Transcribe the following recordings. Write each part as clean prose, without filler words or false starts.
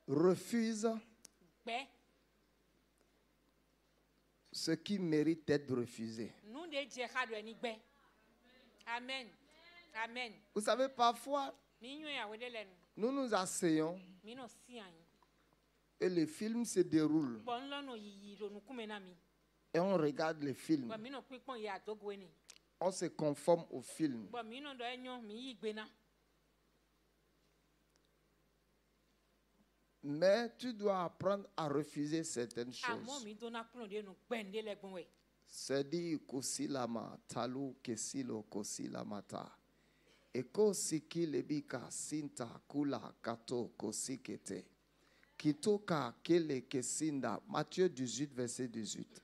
refuse ce qui mérite d'être refusé. Amen. Amen. Vous savez, parfois, nous nous asseyons et le film se déroule. Et on regarde le film. On se conforme au film. Mais tu dois apprendre à refuser certaines choses. C'est dit kosilama talu kesilo kosilamata. Eko siki lebika sinta kula kato kosikete. Kitoka kele kesinda. Matthieu 18 verset 18.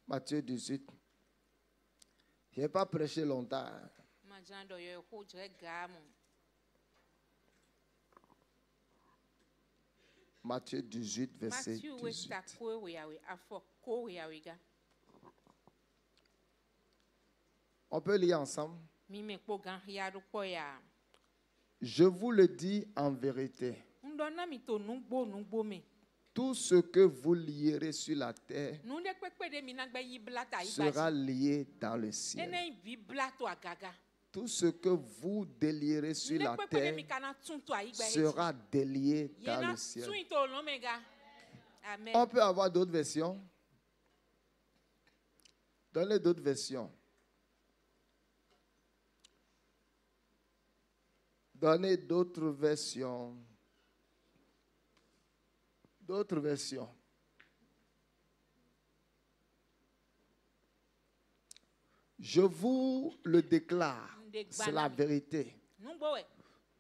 Matthieu 18. Je n'ai pas prêché longtemps. Matthieu 18, verset 18. On peut lire ensemble. Je vous le dis en vérité. Tout ce que vous lierez sur la terre sera lié dans le ciel. Tout ce que vous délierez sur la terre sera délié dans le ciel. On peut avoir d'autres versions. Donnez d'autres versions. Donnez d'autres versions. D'autres versions. Je vous le déclare, c'est la vérité.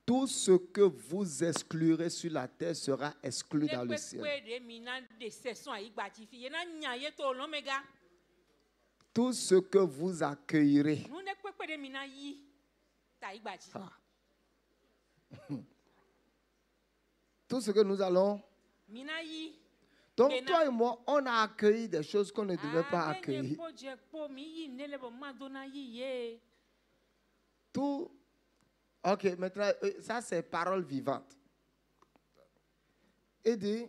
Tout ce que vous exclurez sur la terre sera exclu dans le ciel. Tout ce que vous accueillerez. Tout ce que nous allons. Donc toi et moi, on a accueilli des choses qu'on ne devait pas accueillir. Tout. Ok, maintenant, ça c'est parole vivante. Et dit,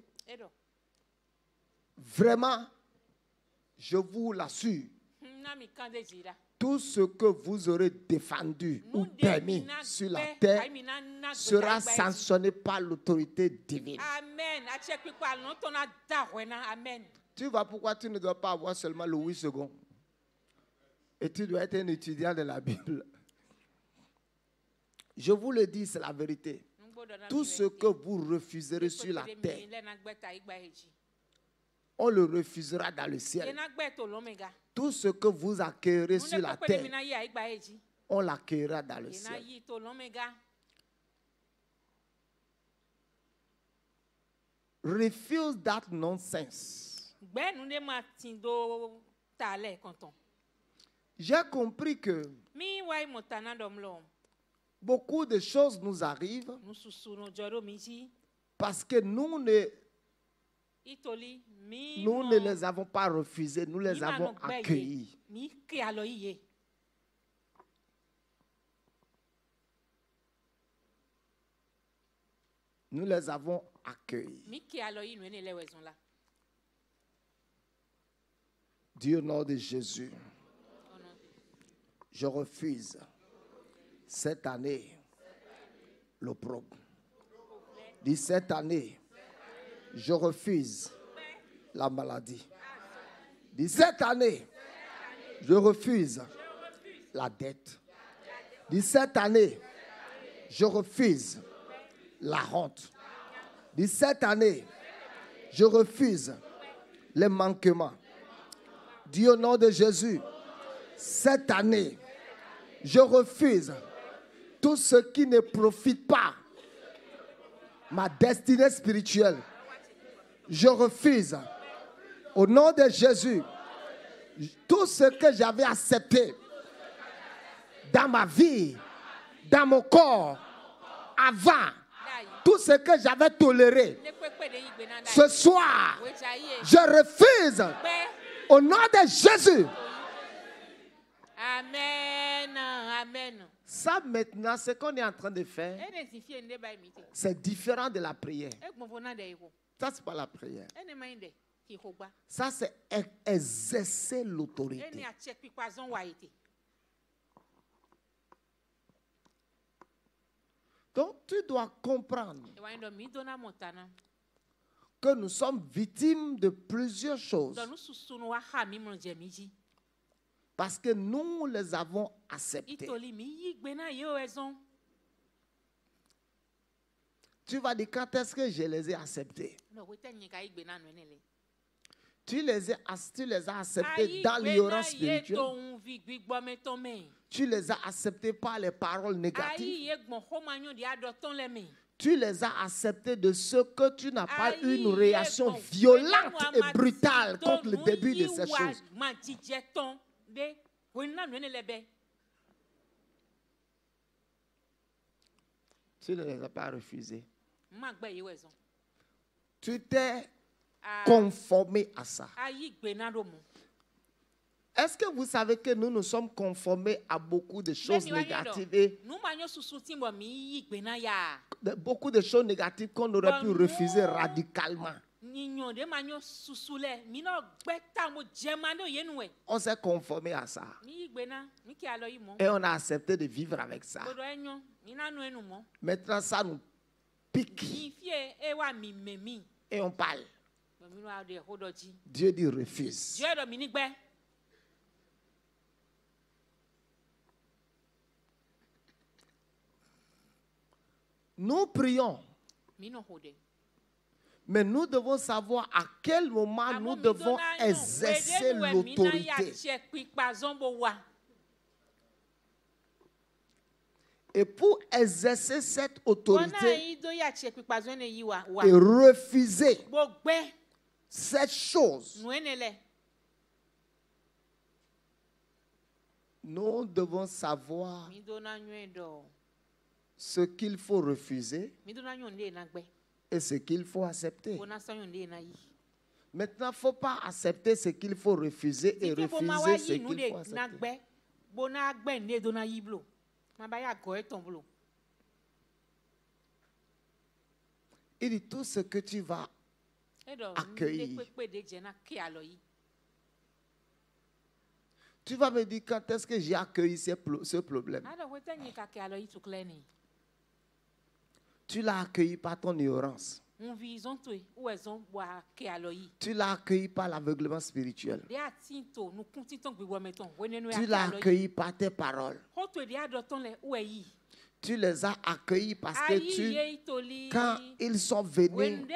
vraiment, je vous l'assure, tout ce que vous aurez défendu ou permis sur la terre sera sanctionné par l'autorité divine. Amen. Tu vois pourquoi tu ne dois pas avoir seulement le 8 secondes. Et tu dois être un étudiant de la Bible. Je vous le dis, c'est la vérité. Tout ce que vous refuserez sur la terre, on le refusera dans le ciel. Tout ce que vous accueillerez sur la terre, on l'accueillera dans le ciel. Refuse that nonsense. J'ai compris que beaucoup de choses nous arrivent parce que nous ne les avons pas refusées, nous les avons accueillies. Nous les avons accueillis. Dieu, au nom de Jésus, je refuse cette année l'opprobre. Dis cette année, je refuse la maladie. Dis cette année, je refuse la dette. Dis cette année, je refuse la honte. Dis cette année, je refuse les manquements. Dis au nom de Jésus, cette année, je refuse tout ce qui ne profite pas ma destinée spirituelle. Je refuse au nom de Jésus tout ce que j'avais accepté dans ma vie, dans mon corps, avant, tout ce que j'avais toléré. Ce soir, je refuse au nom de Jésus. Amen. Amen. Ça maintenant, ce qu'on est en train de faire, c'est différent de la prière. Ça, c'est pas la prière. Ça, c'est exercer l'autorité. Donc, tu dois comprendre que nous sommes victimes de plusieurs choses. Parce que nous les avons acceptés. Tu vas dire, quand est-ce que je les ai acceptés? Tu les as acceptés dans l'ignorance spirituelle. Tu les as acceptés par les paroles négatives. Tu les as acceptés de ce que tu n'as pas eu une réaction violente et brutale contre le début de ces choses. Tu ne les as pas refusés. Tu t'es conformé à ça. Est-ce que vous savez que nous nous sommes conformés à beaucoup de choses négatives et beaucoup de choses négatives qu'on aurait pu refuser radicalement? On s'est conformé à ça. Et on a accepté de vivre avec ça. Maintenant, ça nous pique. Et on parle. Dieu dit refuse. Nous prions. Mais nous devons savoir à quel moment nous devons exercer l'autorité. Et pour exercer cette autorité et refuser cette chose, nous devons savoir ce qu'il faut refuser et ce qu'il faut accepter. Maintenant, il ne faut pas accepter ce qu'il faut refuser et refuser ce qu'il faut accepter. Il dit tout ce que tu vas accueillir. Tu vas me dire quand est-ce que j'ai accueilli ce problème. Tu l'as accueilli par ton ignorance. Tu l'as accueilli par l'aveuglement spirituel. Tu l'as accueilli par tes paroles. Tu les as accueillis parce que quand ils sont venus,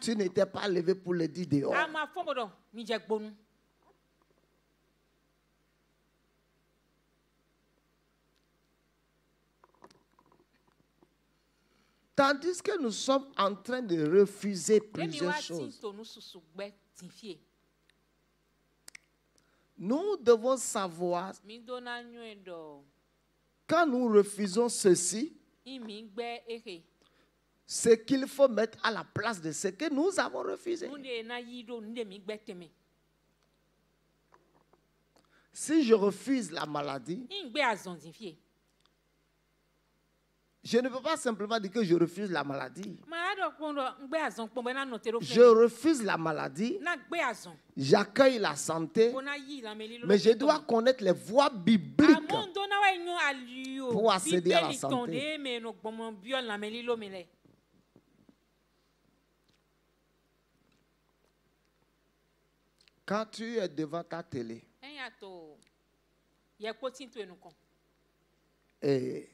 tu n'étais pas levé pour les dire dehors. Tandis que nous sommes en train de refuser plusieurs choses. Nous devons savoir, quand nous refusons ceci, ce qu'il faut mettre à la place de ce que nous avons refusé. Si je refuse la maladie, je ne peux pas simplement dire que je refuse la maladie. Je refuse la maladie, j'accueille la santé, mais je dois connaître les voies bibliques pour accéder à la santé. Quand tu es devant ta télé, et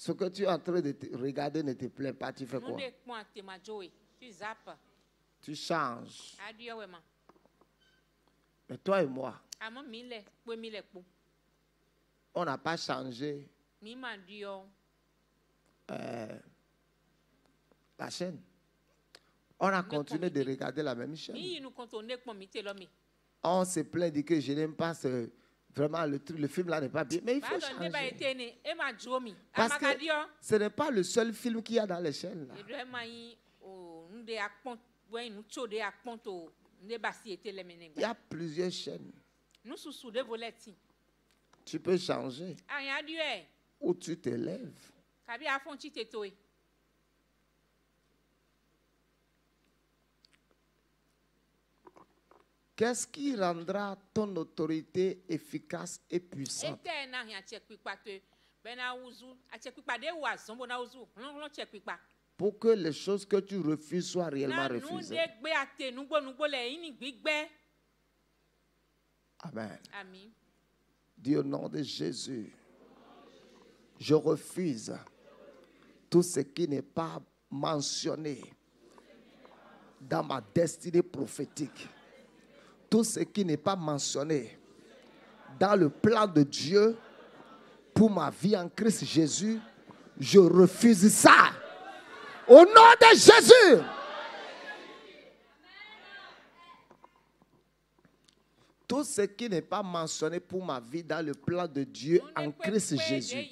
ce que tu es en train de regarder ne te plaît pas, tu fais quoi? Tu changes. Mais toi et moi, on n'a pas changé la chaîne. On a continué de regarder la même chaîne. On se plaint de que je n'aime pas ce... Vraiment, le film là n'est pas bien. Mais il faut changer. Parce que ce n'est pas le seul film qu'il y a dans les chaînes là. Il y a plusieurs chaînes. Tu peux changer. Ou tu t'élèves. Qu'est-ce qui rendra ton autorité efficace et puissante? Pour que les choses que tu refuses soient réellement refusées. Amen. Dis au nom de Jésus, je refuse tout ce qui n'est pas mentionné dans ma destinée prophétique. Tout ce qui n'est pas mentionné dans le plan de Dieu pour ma vie en Christ Jésus, je refuse ça. Au nom de Jésus. Tout ce qui n'est pas mentionné pour ma vie dans le plan de Dieu en Christ Jésus.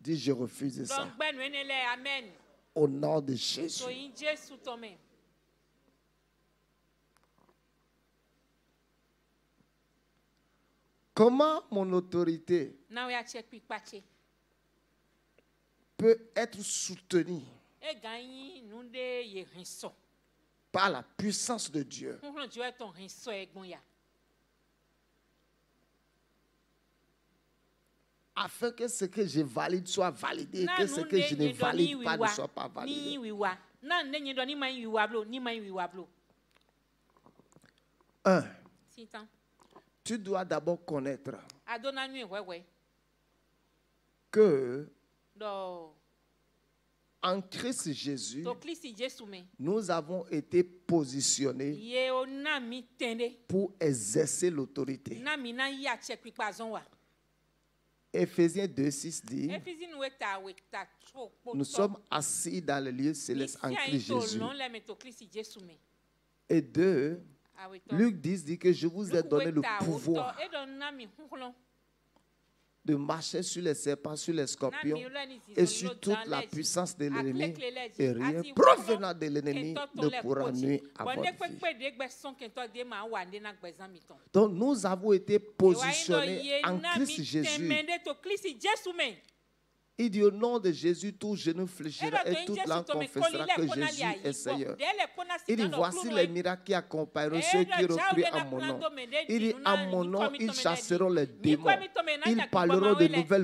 Dis, je refuse ça. Au nom de Jésus. Comment mon autorité peut être soutenue par la puissance de Dieu? Afin que ce que je valide soit validé et que ce que je ne valide pas ne soit pas validé. 1. Tu dois d'abord connaître que en Christ Jésus, nous avons été positionnés pour exercer l'autorité. Éphésiens 2:6 dit, nous sommes assis dans le lieu céleste en Christ Jésus. Et 2, Luc 10 dit que je vous ai donné le pouvoir de marcher sur les serpents, sur les scorpions et sur toute la puissance de l'ennemi, et rien provenant de l'ennemi ne pourra nuire à votre vie. Donc nous avons été positionnés en Christ Jésus. Il dit au nom de Jésus, tout genou fléchira et toute langue confessera que Jésus est Seigneur. Il dit, voici les miracles qui accompagneront ceux qui auront cru en mon nom. Il dit, en mon nom, ils chasseront les démons. Ils parleront de nouvelles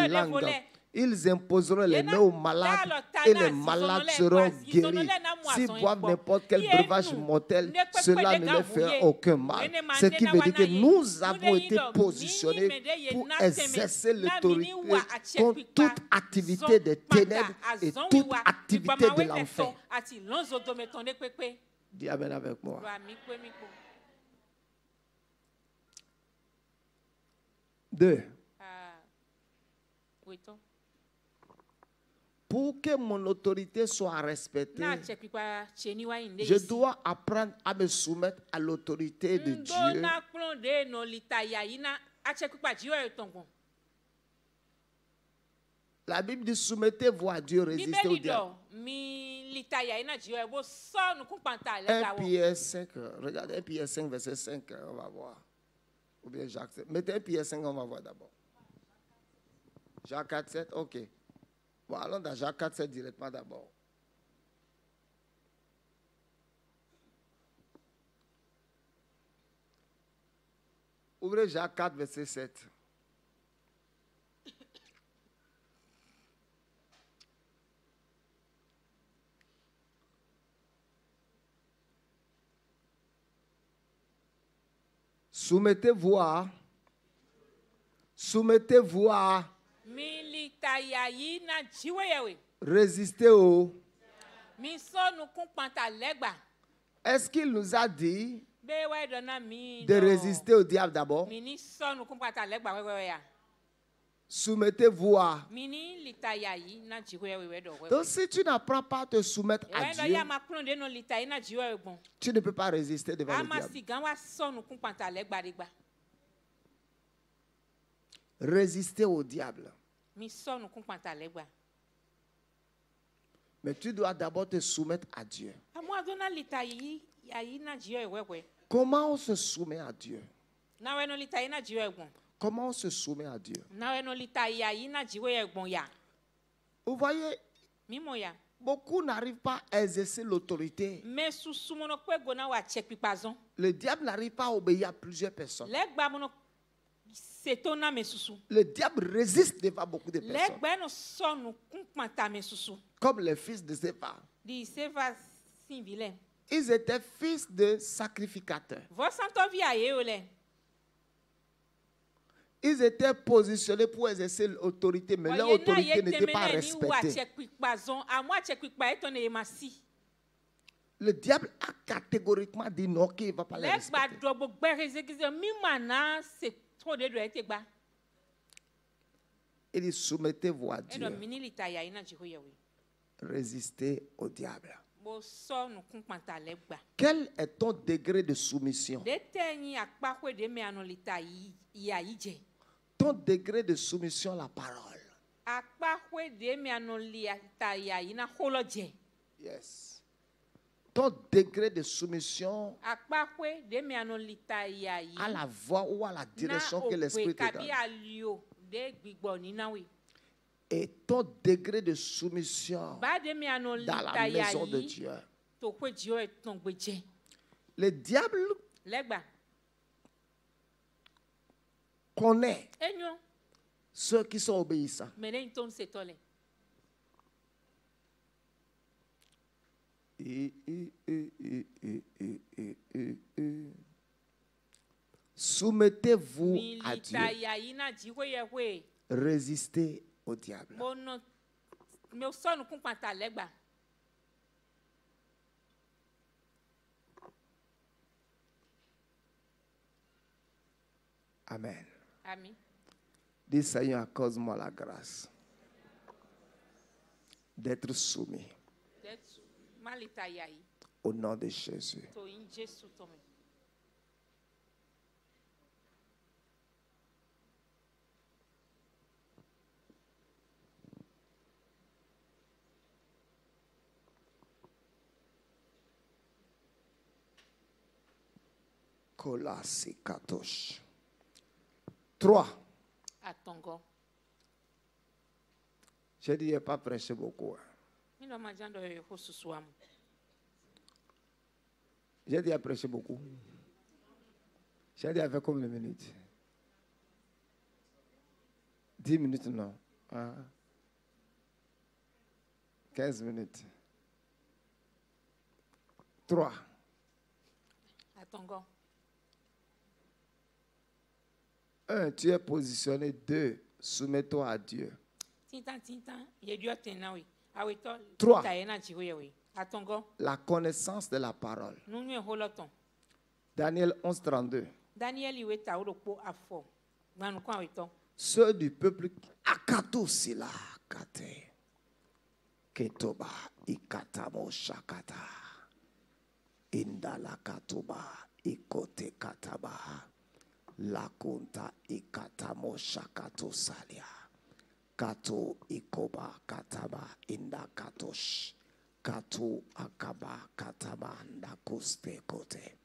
langues. Ils imposeront les mains aux malades et les malades seront guéris. S'ils boivent n'importe quel breuvage mortel, cela ne leur fera aucun mal. Ce qui veut dire que nous avons été positionnés pour exercer l'autorité contre toute activité des ténèbres et toute activité de l'enfer. Dis amen avec moi. Deux. Pour que mon autorité soit respectée, je dois apprendre à me soumettre à l'autorité de Dieu. La Bible dit soumettez-vous à Dieu, résistez au diable. 1 Pierre 5, regardez 1 Pierre 5, verset 5, on va voir. Ou bien Jacques 7. Mettez 1 Pierre 5, on va voir d'abord. Jacques 4, 7, ok. Bon, allons dans Jacques 4, 7 directement d'abord. Ouvrez Jacques 4, verset 7. Soumettez-vous à résister au. Est-ce qu'il nous a dit de résister au diable d'abord? Soumettez-vous à. Donc si tu n'apprends pas à te soumettre à Dieu, tu ne peux pas résister devant le diable. Résister au diable. Mais tu dois d'abord te soumettre à Dieu. Comment on se soumet à Dieu? Comment on se soumet à Dieu? Vous voyez, beaucoup n'arrivent pas à exercer l'autorité. Le diable n'arrive pas à obéir à plusieurs personnes. Le diable résiste devant beaucoup de personnes. Comme les fils de Séva. Ils étaient fils de sacrificateurs. Ils étaient positionnés pour exercer l'autorité, mais leur autorité n'était pas respectée. Le diable a catégoriquement dit non, qu'il ne va pas les respecter. Il dit soumettez-vous à Dieu. Résistez au diable. Quel est ton degré de soumission? Ton degré de soumission à la parole. Yes. Ton degré de soumission à la voix ou à la direction que l'Esprit te donne. Et ton degré de soumission dans la maison de Dieu. Le diable connaît ceux qui sont obéissants. Soumettez-vous à Dieu. Résistez au diable. Amen. Amen. Dis Seigneur, accorde-moi la grâce d'être soumis au nom de Jésus. Kolasi Katosh. 3. J'ai dit, il n'y a pas prêché beaucoup. J'ai dit, il a prêché beaucoup. J'ai dit, avec combien de minutes? 10 minutes, non. 15 minutes. 3. 1. Tu es positionné. 2. Soumets-toi à Dieu. 3. La connaissance de la parole. Daniel 11:32. Ceux du peuple Akatosila Kate Ketoba Ikatamo Shakata Indala Katoba Ikote Kataba Lakunta Ikatamo Shakato Salia Kato Ikoba Kataba Inda Katosh Kato Akaba Kataba Ndakuste Kote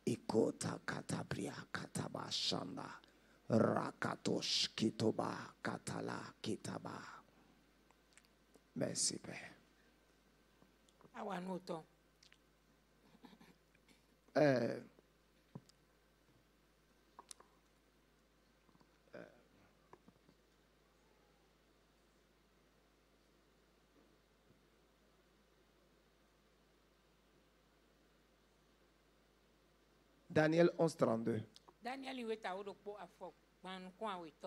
Ikota Katabria Kataba Shanda Rakatosh Kitoba Katala Kitaba. Merci Père. Daniel 11:32.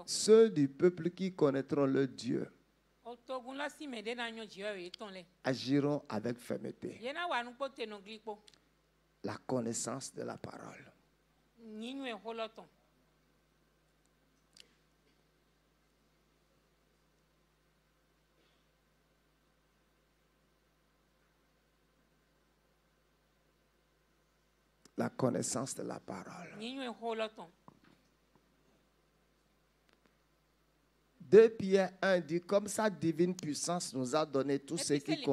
Ceux du peuple qui connaîtront le Dieu agiront avec fermeté. La connaissance de la parole. La connaissance de la parole. 2 Pierre 1 dit, comme sa divine puissance nous a donné tout ce qui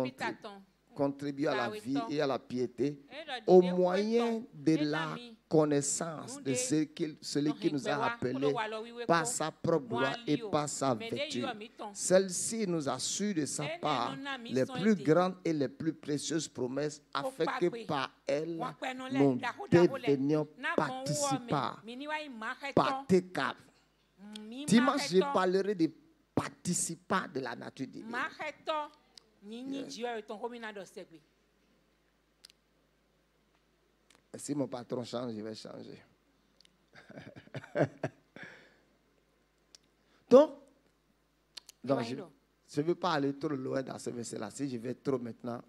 contribue à la vie et à la piété, au moyen de la connaissance de celui qui nous a appelés par sa propre gloire et par sa vertu. Celle-ci nous assure de sa part les plus grandes et les plus précieuses promesses, afin que par elle, nous devenions participants, partacables. Dimanche, je parlerai des participants de la nature divine. Si mon patron change, je vais changer. Donc je ne veux pas aller trop loin dans ce verset-là. Si je vais trop maintenant.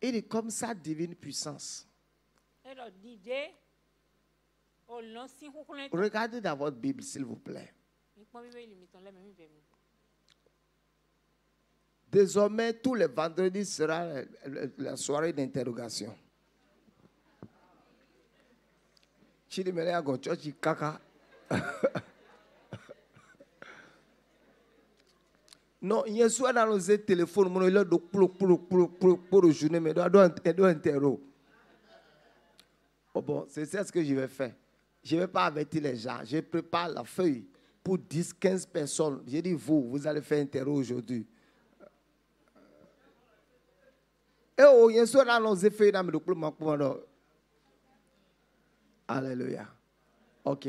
Il est comme ça, divine puissance. Regardez dans votre Bible, s'il vous plaît. Désormais, tous les vendredis sera la soirée d'interrogation. Non, il y a soit dans nos téléphones, il y a pour journée, mais il doit interroger. Bon, c'est ce que je vais faire. Je ne vais pas avertir les gens. Je prépare la feuille pour 10, 15 personnes. J'ai dit, vous allez faire interro aujourd'hui. Et il y a soit dans nos feuilles dans le club. Alléluia. OK.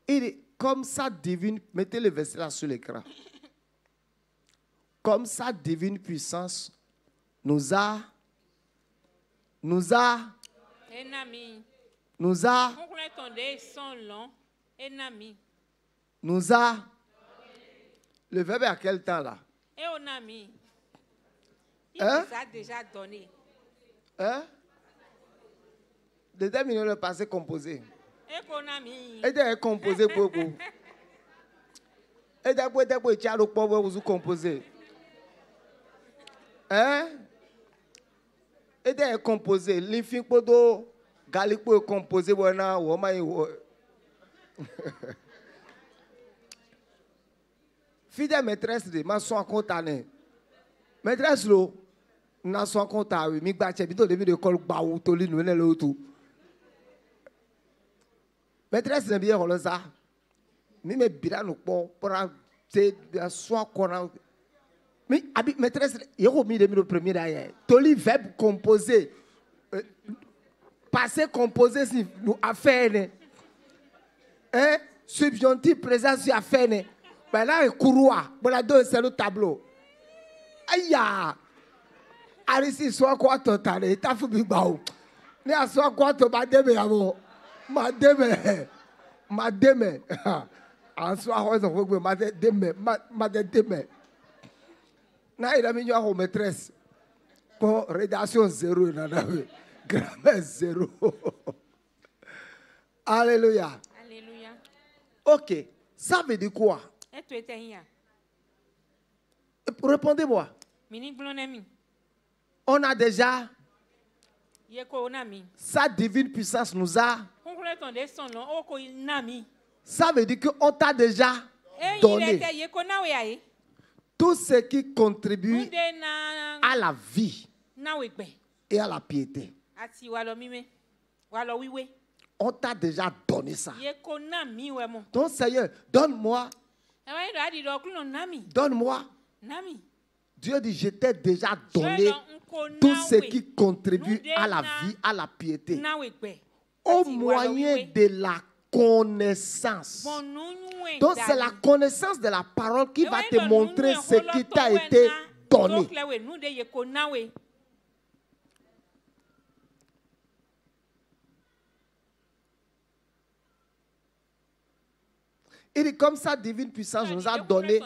Il est comme ça divine. Mettez le verset là sur l'écran. Comme ça divine puissance nous a le verbe à quel temps là? Il nous a déjà donné. Le terminé le passé composé. Et de composé beaucoup. Et de tu as le pauvre vous composé. Et de composé. L'infini podo galipo composé bona woma yo. Fidèle maîtresse de ma son comptané. Maîtresse lo na son compta oui mi gba che bi to début de école gba ou to li no le lo tout. Maîtresse ne bien comme ça. Mi me bira no po pour te soit qu'on mais maîtresse yego mi de mi le premier d'ailleurs. Toli verbe composé passé composé si nous affaire hein subjonctif présent sur affaire ne ben là courroie voilà deux c'est le tableau aïe arisi soit quoi totale ta fu bi bawo ni aso quoi to ba deme amo mademe en soi on se voit mademe na il a mis en maîtresse pour rédaction 0 grammaire 0. Alléluia. Alléluia. OK, ça veut dire quoi? Répondez-moi. On a déjà sa divine puissance nous a. Ça veut dire qu'on t'a déjà donné tout ce qui contribue à la vie et à la piété. On t'a déjà donné ça. Donc Seigneur, donne-moi. Donne-moi. Dieu dit, je t'ai déjà donné tout ce qui contribue à la vie, à la piété, au moyen de la connaissance. Donc c'est la connaissance de la parole qui va te montrer ce qui t'a été donné. Il est comme ça, divine puissance nous a donné.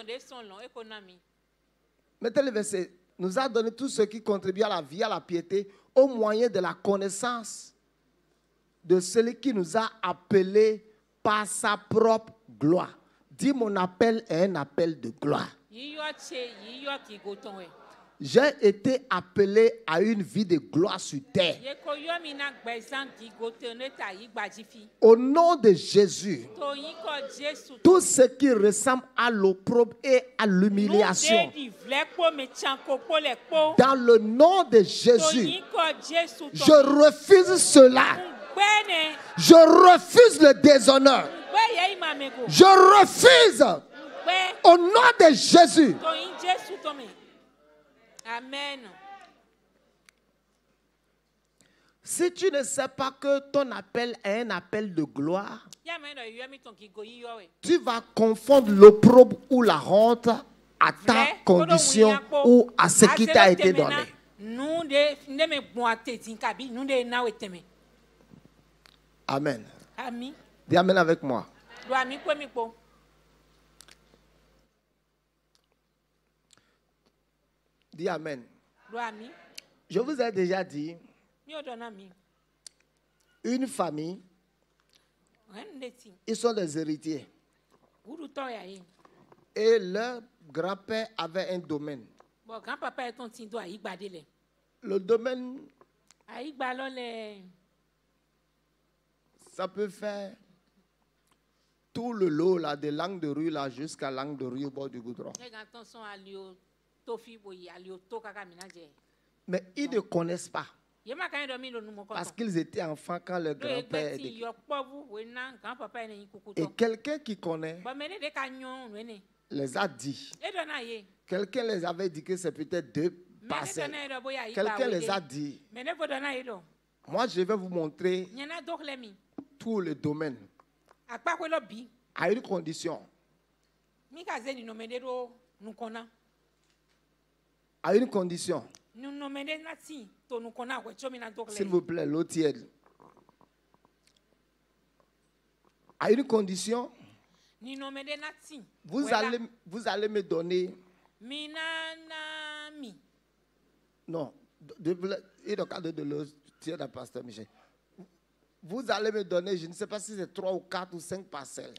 Mettez le verset. Nous a donné tout ce qui contribue à la vie, à la piété, au moyen de la connaissance de celui qui nous a appelés par sa propre gloire. Dis, mon appel est un appel de gloire. j'ai été appelé à une vie de gloire sur terre. Au nom de Jésus, tout ce qui ressemble à l'opprobre et à l'humiliation, dans le nom de Jésus, je refuse cela. Je refuse le déshonneur. Je refuse au nom de Jésus. Amen. Si tu ne sais pas que ton appel est un appel de gloire, tu vas confondre l'opprobre ou la honte à ta condition ou à ce qui t'a été donné. Amen. Dis amen avec moi. Dis amen. Je vous ai déjà dit, une famille, ils sont des héritiers. Et leur grand-père avait un domaine. Le domaine, ça peut faire tout le lot là, de Langue de Rue là, jusqu'à Langue de Rue au bord du goudron. Mais ils ne connaissent pas. Parce qu'ils étaient enfants quand leur grand-père était. Et quelqu'un qui connaît les a dit. Quelqu'un les avait dit que c'est peut-être 2 parcelles. Quelqu'un les a dit. Moi, je vais vous montrer tout le domaine. À une condition. À une condition. S'il vous plaît, l'eau tiède. À une condition. Vous allez me donner. Non. Il est au cadre de l'eau tiède à Pasteur Michel. Vous allez me donner, je ne sais pas si c'est 3 ou 4 ou 5 parcelles.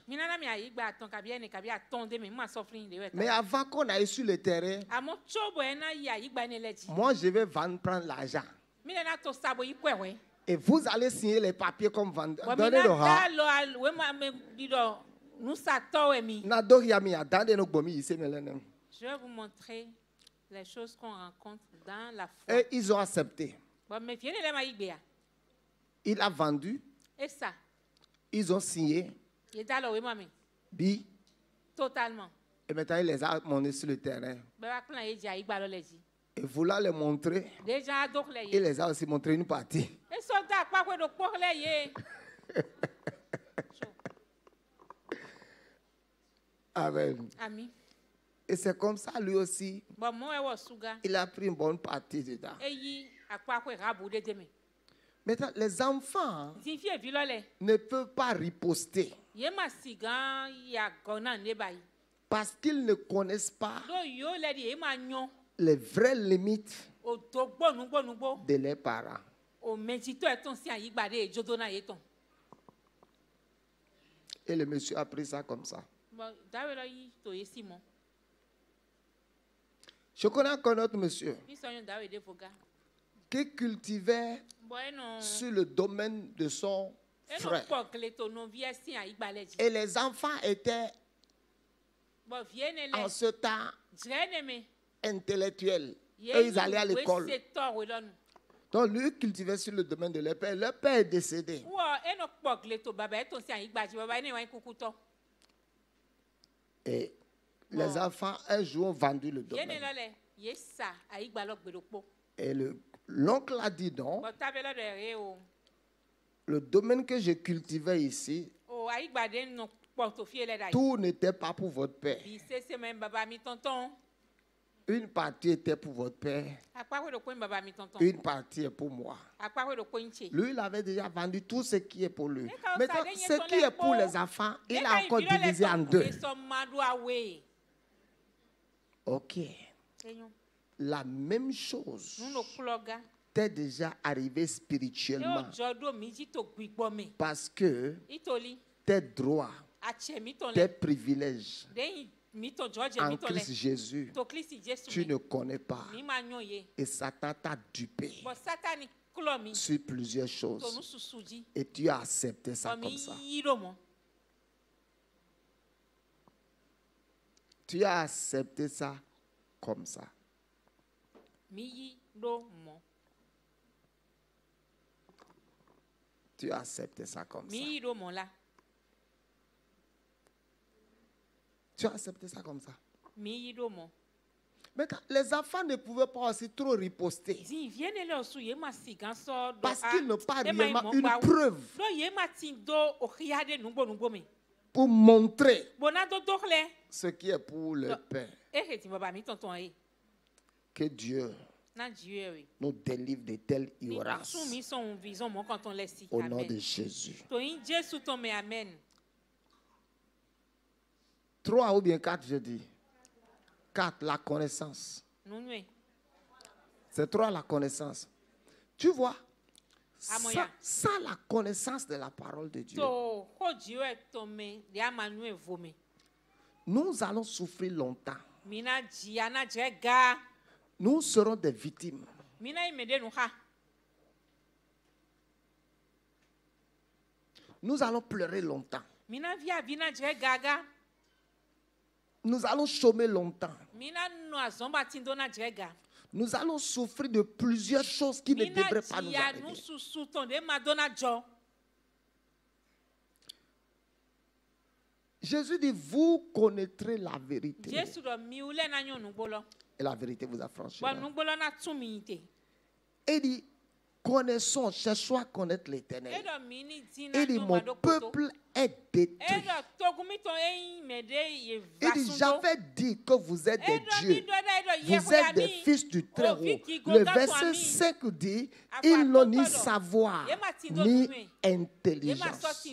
Mais avant qu'on aille sur le terrain, moi je vais prendre l'argent. Et vous allez signer les papiers comme vendeur. Donnez le rat. Je vais vous montrer les choses qu'on rencontre dans la foi. Et ils ont accepté. Il a vendu. Et ça. Ils ont signé. Bi. Totalement. Et maintenant, il les a montés sur le terrain. Et voulant les montrer, il les a aussi montré une partie. Amen. Et c'est comme ça, lui aussi, il a pris une bonne partie dedans. Maintenant, les enfants ne peuvent pas riposter parce qu'ils ne connaissent pas les vraies limites de leurs parents. Et le monsieur a pris ça comme ça. Je connais encore notre monsieur qui cultivait sur le domaine de son frère. Et les enfants étaient en ce temps intellectuels. Et ils allaient à l'école. Donc lui cultivait sur le domaine de leur père. Leur père est décédé. Et les enfants un jour ont vendu le domaine. Et l'oncle a dit non. Le domaine que je cultivais ici, tout n'était pas pour votre père. Une partie était pour votre père. Une partie est pour moi. Lui, il avait déjà vendu tout ce qui est pour lui. Maintenant, ce qui est pour les enfants, il a encore divisé en 2. Ok. La même chose t'est déjà arrivé spirituellement. Parce que tes droits, tes privilèges en Christ Jésus, tu ne connais pas. Et Satan t'a dupé sur plusieurs choses. Et tu as accepté ça comme ça. Tu as accepté ça comme ça. Tu as accepté ça comme ça. Tu as accepté ça comme ça. Mais les enfants ne pouvaient pas aussi trop riposter. Parce qu'ils n'ont pas réellement une preuve pour montrer ce qui est pour le Père. Que Dieu nous délivre de telles ignorances. Au nom de Jésus. 3 ou bien 4, je dis. 4, la connaissance. C'est 3, la connaissance. Tu vois, sans la connaissance de la parole de Dieu, nous allons souffrir longtemps. Nous serons des victimes. Nous allons pleurer longtemps. Nous allons chômer longtemps. Nous allons souffrir de plusieurs choses qui ne devraient pas nous arriver. Jésus dit, vous connaîtrez la vérité. Et la vérité vous affranchira. Et il dit, connaissons, cherchons à connaître l'Éternel. Il dit, mon peuple est détruit. Il dit, j'avais dit que vous êtes des dieux. Vous êtes des fils du Très-Haut. Le verset 5 dit, ils n'ont ni savoir, ni intelligence.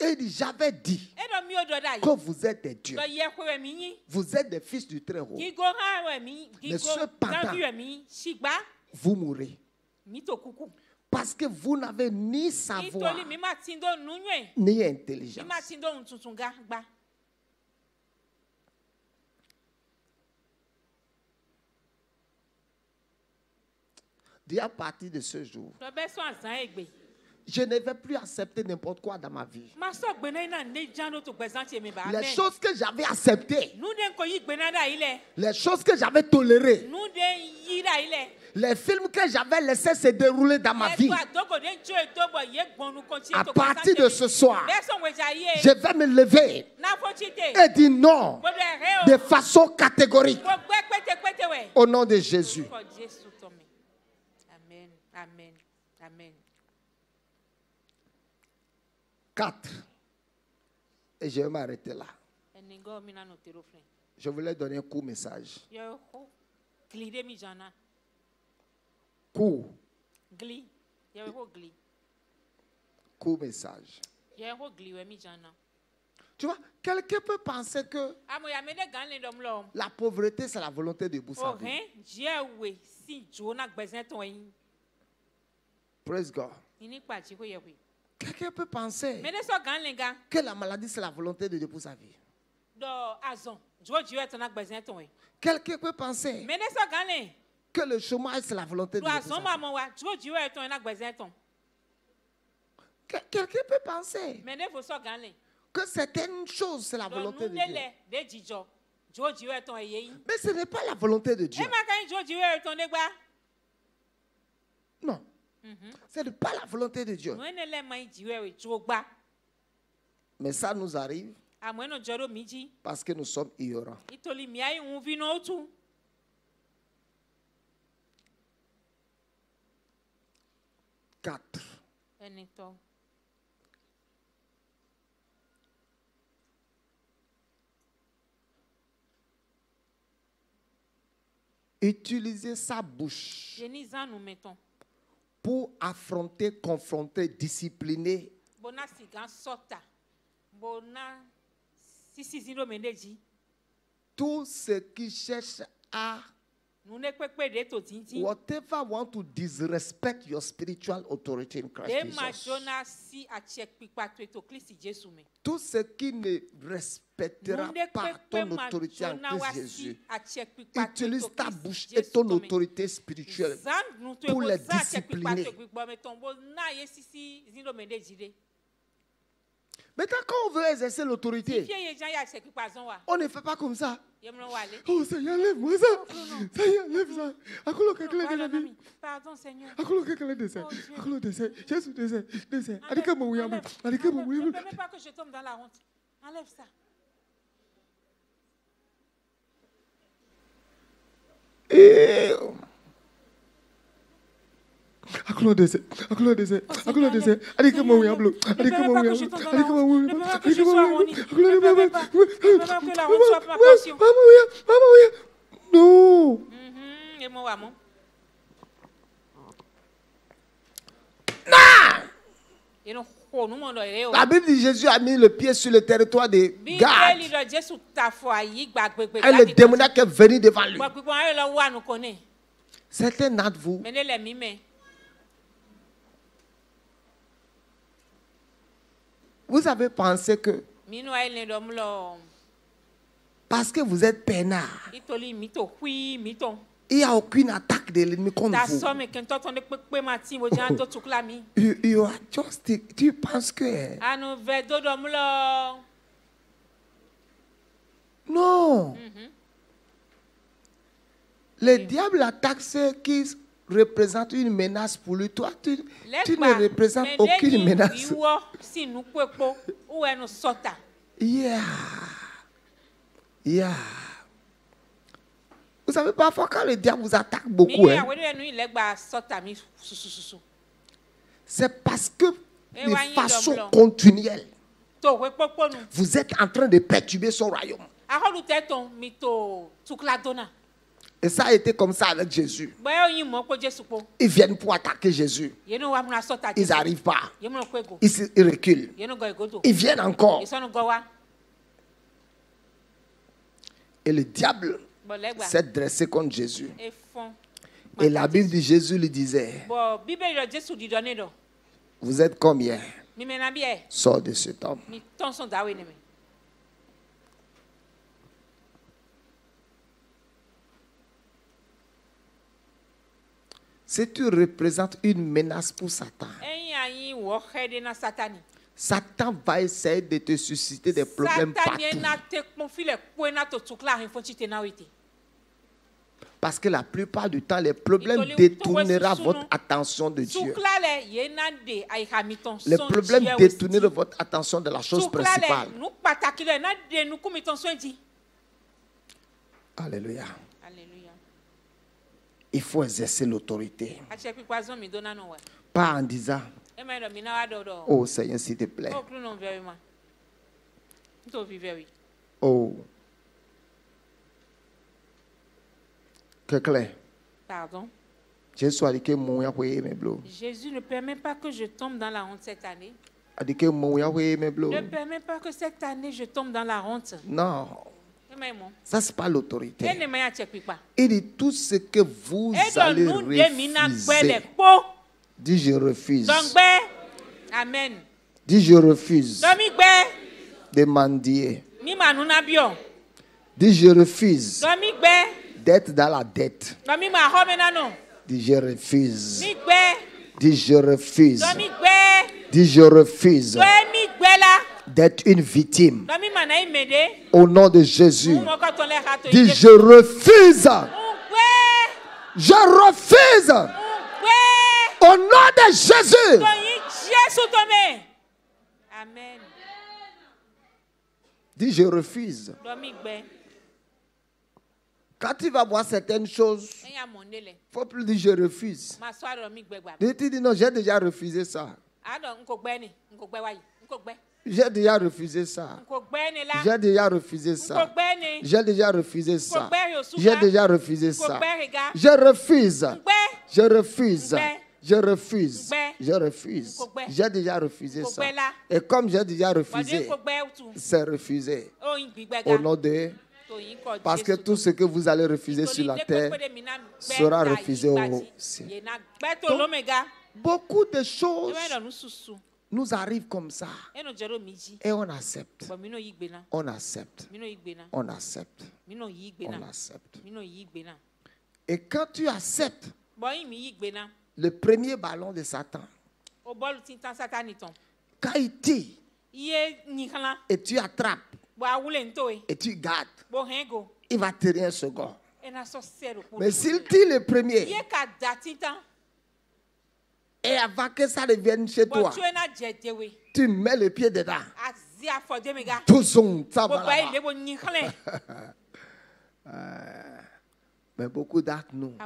Et il dit, j'avais dit que vous êtes des dieux. Vous êtes des fils du Très-Haut. Mais cependant, vous mourrez. Parce que vous n'avez ni savoir, ni intelligence. Dis à partir de ce jour, je ne vais plus accepter n'importe quoi dans ma vie. Les choses que j'avais acceptées, les choses que j'avais tolérées, les films que j'avais laissés se dérouler dans ma vie, à partir de ce soir, je vais me lever et dire non de façon catégorique. Au nom de Jésus. Amen. Amen. Amen. 4. Et je vais m'arrêter là. Je voulais donner un court message. Court. Court message. Tu vois, quelqu'un peut penser que la pauvreté, c'est la volonté de Boussavi. Praise God. Quelqu'un peut penser que la maladie, c'est la volonté de Dieu pour sa vie. Quelqu'un peut penser que le chômage, c'est la volonté de Dieu pour sa vie. Quelqu'un peut penser que certaines choses, c'est la volonté de Dieu. Mais ce n'est pas la volonté de Dieu. Non. Ce n'est pas la volonté de Dieu. Mais ça nous arrive parce que nous sommes ignorants. 4. Utiliser sa bouche pour affronter, confronter, discipliner tout ce qui cherche à whatever want to disrespect your spiritual authority in Christ Jesus. Tout ce qui ne respecte respectera par ton autorité en Christ Jésus. Utilise ta bouche et ton autorité spirituelle pour les discipliner. Maintenant, quand on veut exercer l'autorité, on ne fait pas comme ça. Oh Seigneur, lève-moi ça. Seigneur, lève ça. Pardon, Seigneur. Jésus descend. Ne permets pas que je tombe dans la honte. Enlève ça. Non. La Bible dit Jésus a mis le pied sur le territoire de Gad. Et le démoniaque est venu devant lui. Certains d'entre vous, vous avez pensé que parce que vous êtes peinard, il n'y a aucune attaque de l'ennemi contre vous. Tu penses que... Non. Le diable attaque ceux qui représentent une menace pour lui. Toi, tu ne représentes aucune menace. Yeah. Vous savez, parfois quand le diable vous attaque beaucoup, c'est parce que de façon continuelle, vous êtes en train de perturber son royaume. Et ça a été comme ça avec Jésus. Ils viennent pour attaquer Jésus. Ils n'arrivent pas. Ils reculent. Ils viennent encore. Et le diable s'est dressé contre Jésus. Et la Bible de Jésus lui disait, vous êtes combien? Sors de cet homme. Si tu représentes une menace pour Satan, Satan va essayer de te susciter des problèmes partout. Parce que la plupart du temps, les problèmes détourneront votre attention de Dieu. Les problèmes détourneront votre attention de la chose principale. Alléluia. Il faut exercer l'autorité. Pas en disant, oh Seigneur, s'il te plaît. Oh. Pardon. Jésus ne permet pas que je tombe dans la honte cette année. Ne permet pas que cette année je tombe dans la honte. Non. Ça, c'est pas l'autorité. Il dit tout ce que vous allez refuser. Dis je refuse. Amen. Dis je refuse. De mendier. Dis je refuse. D'être dans la dette. Dis je refuse. Dis je refuse. Dis je refuse d'être une victime. Au nom de Jésus. Dis je refuse. Je refuse. Au nom de Jésus. Amen. Dis je refuse. Quand tu vas voir certaines choses, il ne faut plus dire je refuse. Tu dis non, j'ai déjà refusé ça. J'ai déjà refusé ça. J'ai déjà refusé ça. J'ai déjà refusé ça. J'ai déjà refusé ça. Je refuse. Je refuse. Je refuse. Je refuse. J'ai déjà refusé ça. Et comme j'ai déjà refusé, c'est refusé. Au nom de... Parce que tout ce que vous allez refuser sur la terre sera refusé au ciel. Beaucoup de choses nous arrive comme ça. Et on accepte. On accepte. On accepte. On accepte. Et quand tu acceptes le premier ballon de Satan, quand il tire et tu attrapes et tu gardes, il va tirer un second. Mais s'il tire le premier, et avant que ça devienne chez toi, tu mets le pied dedans. Tout son, ça va là-bas. Mais beaucoup d'entre nous,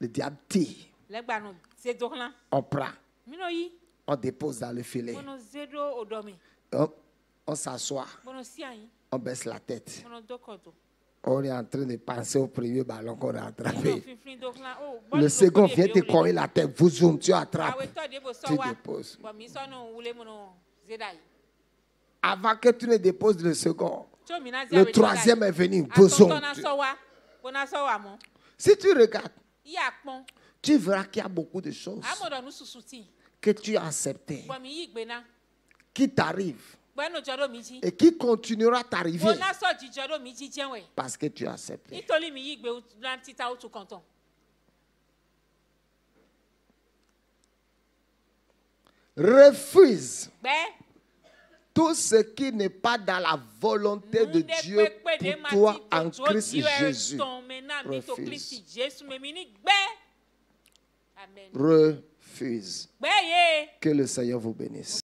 le diable tire. On prend. On dépose dans le filet. On s'assoit. On baisse la tête. On est en train de penser au premier ballon qu'on a attrapé. Le second vient te cogner la tête. Vous zoom, tu attrapes. Tu déposes. Avant que tu ne déposes le second, le troisième est venu. Vous zoom. Si tu regardes, tu verras qu'il y a beaucoup de choses que tu as acceptées, qui t'arrivent et qui continuera à t'arriver parce que tu as accepté. Refuse tout ce qui n'est pas dans la volonté de Dieu pour toi en Christ Jésus. Refuse. Refuse. Que le Seigneur vous bénisse.